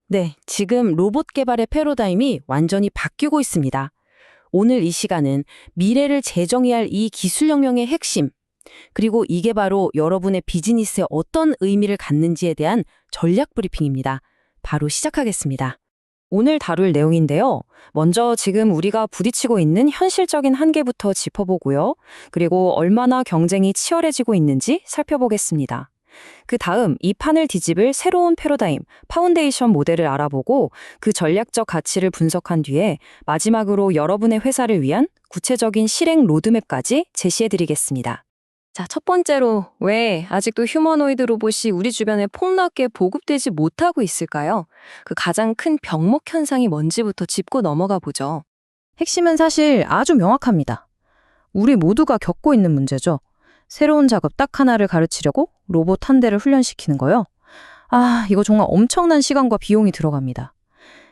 네, 지금 로봇 개발의 패러다임이 완전히 바뀌고 있습니다. 오늘 이 시간은 미래를 재정의할 이 기술혁명의 핵심, 그리고 이게 바로 여러분의 비즈니스에 어떤 의미를 갖는지에 대한 전략 브리핑입니다. 바로 시작하겠습니다. 오늘 다룰 내용인데요. 먼저 지금 우리가 부딪히고 있는 현실적인 한계부터 짚어보고요. 그리고 얼마나 경쟁이 치열해지고 있는지 살펴보겠습니다. 그 다음 이 판을 뒤집을 새로운 패러다임, 파운데이션 모델을 알아보고 그 전략적 가치를 분석한 뒤에 마지막으로 여러분의 회사를 위한 구체적인 실행 로드맵까지 제시해드리겠습니다. 자, 첫 번째로 왜 아직도 휴머노이드 로봇이 우리 주변에 폭넓게 보급되지 못하고 있을까요? 그 가장 큰 병목 현상이 뭔지부터 짚고 넘어가 보죠. 핵심은 사실 아주 명확합니다. 우리 모두가 겪고 있는 문제죠. 새로운 작업 딱 하나를 가르치려고 로봇 한 대를 훈련시키는 거요. 이거 정말 엄청난 시간과 비용이 들어갑니다.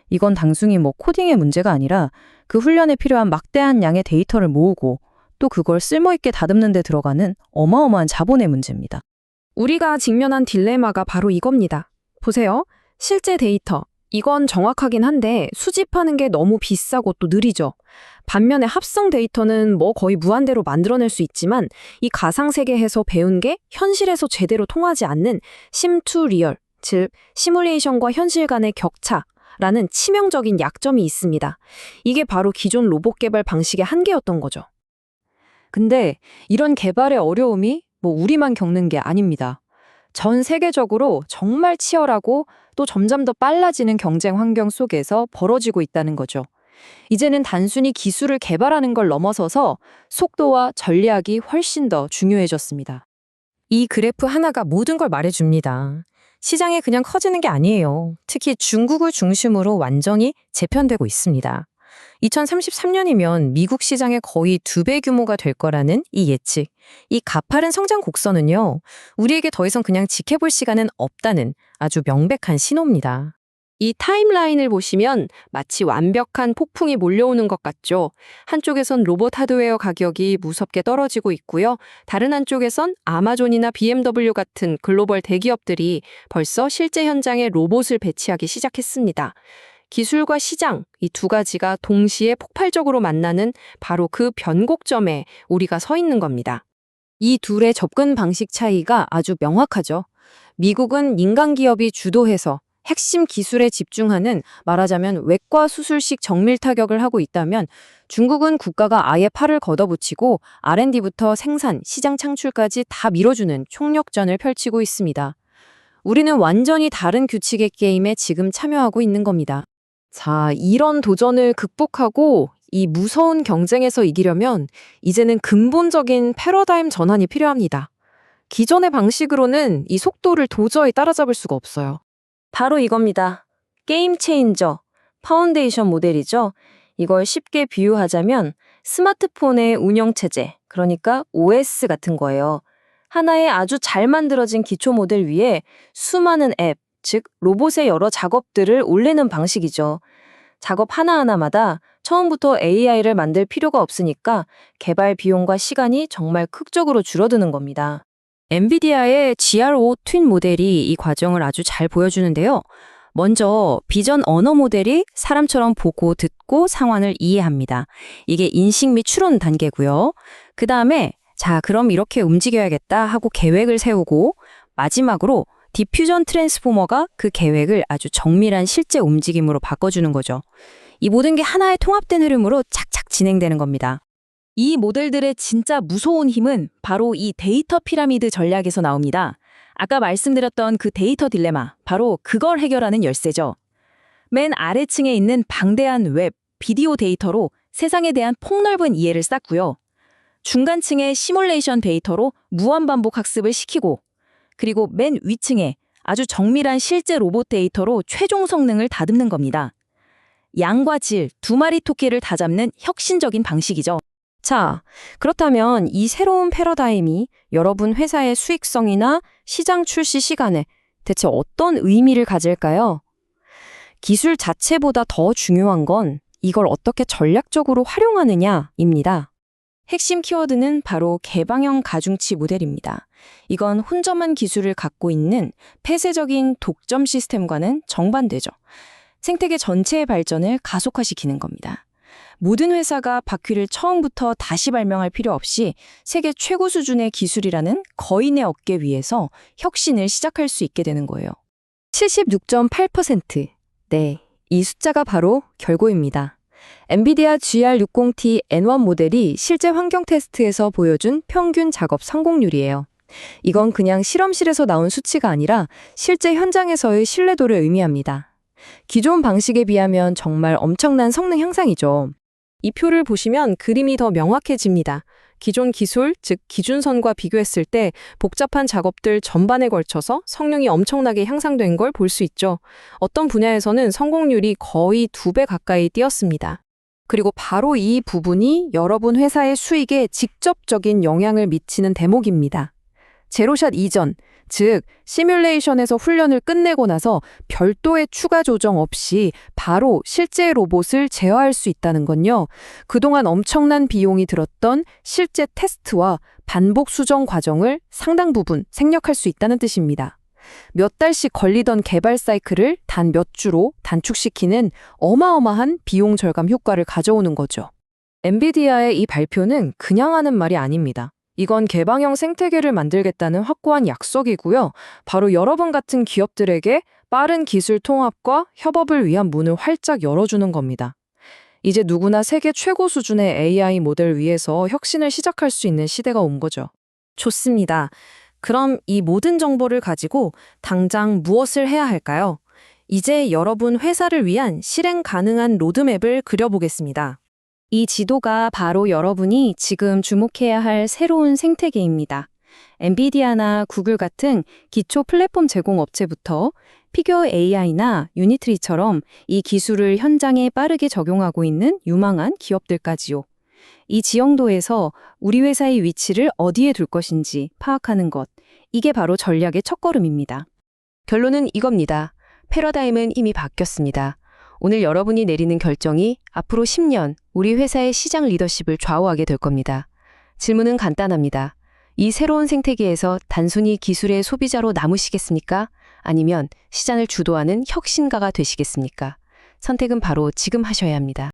이건 단순히 코딩의 문제가 아니라 그 훈련에 필요한 막대한 양의 데이터를 모으고 또 그걸 쓸모있게 다듬는 데 들어가는 어마어마한 자본의 문제입니다. 우리가 직면한 딜레마가 바로 이겁니다. 보세요. 실제 데이터. 이건 정확하긴 한데 수집하는 게 너무 비싸고 또 느리죠. 반면에 합성 데이터는 거의 무한대로 만들어낼 수 있지만 이 가상세계에서 배운 게 현실에서 제대로 통하지 않는 심 투 리얼, 즉 시뮬레이션과 현실 간의 격차라는 치명적인 약점이 있습니다. 이게 바로 기존 로봇 개발 방식의 한계였던 거죠. 근데 이런 개발의 어려움이 우리만 겪는 게 아닙니다. 전 세계적으로 정말 치열하고 또 점점 더 빨라지는 경쟁 환경 속에서 벌어지고 있다는 거죠. 이제는 단순히 기술을 개발하는 걸 넘어서서 속도와 전략이 훨씬 더 중요해졌습니다. 이 그래프 하나가 모든 걸 말해줍니다. 시장이 그냥 커지는 게 아니에요. 특히 중국을 중심으로 완전히 재편되고 있습니다. 2033년이면 미국 시장의 거의 2배 규모가 될 거라는 이 예측, 이 가파른 성장 곡선은요, 우리에게 더 이상 그냥 지켜볼 시간은 없다는 아주 명백한 신호입니다. 이 타임라인을 보시면 마치 완벽한 폭풍이 몰려오는 것 같죠. 한쪽에선 로봇 하드웨어 가격이 무섭게 떨어지고 있고요. 다른 한쪽에선 아마존이나 BMW 같은 글로벌 대기업들이 벌써 실제 현장에 로봇을 배치하기 시작했습니다. 기술과 시장, 이 두 가지가 동시에 폭발적으로 만나는 바로 그 변곡점에 우리가 서 있는 겁니다. 이 둘의 접근 방식 차이가 아주 명확하죠. 미국은 민간 기업이 주도해서 핵심 기술에 집중하는 말하자면 외과 수술식 정밀 타격을 하고 있다면 중국은 국가가 아예 팔을 걷어붙이고 R&D부터 생산, 시장 창출까지 다 밀어주는 총력전을 펼치고 있습니다. 우리는 완전히 다른 규칙의 게임에 지금 참여하고 있는 겁니다. 자, 이런 도전을 극복하고 이 무서운 경쟁에서 이기려면 이제는 근본적인 패러다임 전환이 필요합니다. 기존의 방식으로는 이 속도를 도저히 따라잡을 수가 없어요. 바로 이겁니다. 게임 체인저, 파운데이션 모델이죠. 이걸 쉽게 비유하자면 스마트폰의 운영체제, 그러니까 OS 같은 거예요. 하나의 아주 잘 만들어진 기초 모델 위에 수많은 앱, 즉 로봇의 여러 작업들을 올리는 방식이죠. 작업 하나하나마다 처음부터 AI를 만들 필요가 없으니까 개발 비용과 시간이 정말 극적으로 줄어드는 겁니다. 엔비디아의 GR5 트윈 모델이 이 과정을 아주 잘 보여주는데요. 먼저 비전 언어 모델이 사람처럼 보고 듣고 상황을 이해합니다. 이게 인식 및 추론 단계고요. 그 다음에 자, 그럼 이렇게 움직여야겠다 하고 계획을 세우고 마지막으로 디퓨전 트랜스포머가 그 계획을 아주 정밀한 실제 움직임으로 바꿔주는 거죠. 이 모든 게 하나의 통합된 흐름으로 착착 진행되는 겁니다. 이 모델들의 진짜 무서운 힘은 바로 이 데이터 피라미드 전략에서 나옵니다. 아까 말씀드렸던 그 데이터 딜레마, 바로 그걸 해결하는 열쇠죠. 맨 아래층에 있는 방대한 웹, 비디오 데이터로 세상에 대한 폭넓은 이해를 쌓고요. 중간층의 시뮬레이션 데이터로 무한반복 학습을 시키고 그리고 맨 위층에 아주 정밀한 실제 로봇 데이터로 최종 성능을 다듬는 겁니다. 양과 질, 두 마리 토끼를 다 잡는 혁신적인 방식이죠. 자, 그렇다면 이 새로운 패러다임이 여러분 회사의 수익성이나 시장 출시 시간에 대체 어떤 의미를 가질까요? 기술 자체보다 더 중요한 건 이걸 어떻게 전략적으로 활용하느냐입니다. 핵심 키워드는 바로 개방형 가중치 모델입니다. 이건 혼자만 기술을 갖고 있는 폐쇄적인 독점 시스템과는 정반대죠. 생태계 전체의 발전을 가속화시키는 겁니다. 모든 회사가 바퀴를 처음부터 다시 발명할 필요 없이 세계 최고 수준의 기술이라는 거인의 어깨 위에서 혁신을 시작할 수 있게 되는 거예요. 76.8%. 네, 이 숫자가 바로 결과입니다. 엔비디아 GR60T N1 모델이 실제 환경 테스트에서 보여준 평균 작업 성공률이에요. 이건 그냥 실험실에서 나온 수치가 아니라 실제 현장에서의 신뢰도를 의미합니다. 기존 방식에 비하면 정말 엄청난 성능 향상이죠. 이 표를 보시면 그림이 더 명확해집니다. 기존 기술, 즉 기준선과 비교했을 때 복잡한 작업들 전반에 걸쳐서 성능이 엄청나게 향상된 걸 볼 수 있죠. 어떤 분야에서는 성공률이 거의 2배 가까이 뛰었습니다. 그리고 바로 이 부분이 여러분 회사의 수익에 직접적인 영향을 미치는 대목입니다. 제로샷 이전, 즉 시뮬레이션에서 훈련을 끝내고 나서 별도의 추가 조정 없이 바로 실제 로봇을 제어할 수 있다는 건요. 그동안 엄청난 비용이 들었던 실제 테스트와 반복 수정 과정을 상당 부분 생략할 수 있다는 뜻입니다. 몇 달씩 걸리던 개발 사이클을 단 몇 주로 단축시키는 어마어마한 비용 절감 효과를 가져오는 거죠. 엔비디아의 이 발표는 그냥 하는 말이 아닙니다. 이건 개방형 생태계를 만들겠다는 확고한 약속이고요. 바로 여러분 같은 기업들에게 빠른 기술 통합과 협업을 위한 문을 활짝 열어주는 겁니다. 이제 누구나 세계 최고 수준의 AI 모델 위에서 혁신을 시작할 수 있는 시대가 온 거죠. 좋습니다. 그럼 이 모든 정보를 가지고 당장 무엇을 해야 할까요? 이제 여러분 회사를 위한 실행 가능한 로드맵을 그려보겠습니다. 이 지도가 바로 여러분이 지금 주목해야 할 새로운 생태계입니다. 엔비디아나 구글 같은 기초 플랫폼 제공 업체부터 피규어 AI나 유니트리처럼 이 기술을 현장에 빠르게 적용하고 있는 유망한 기업들까지요. 이 지형도에서 우리 회사의 위치를 어디에 둘 것인지 파악하는 것, 이게 바로 전략의 첫걸음입니다. 결론은 이겁니다. 패러다임은 이미 바뀌었습니다. 오늘 여러분이 내리는 결정이 앞으로 10년 우리 회사의 시장 리더십을 좌우하게 될 겁니다. 질문은 간단합니다. 이 새로운 생태계에서 단순히 기술의 소비자로 남으시겠습니까? 아니면 시장을 주도하는 혁신가가 되시겠습니까? 선택은 바로 지금 하셔야 합니다.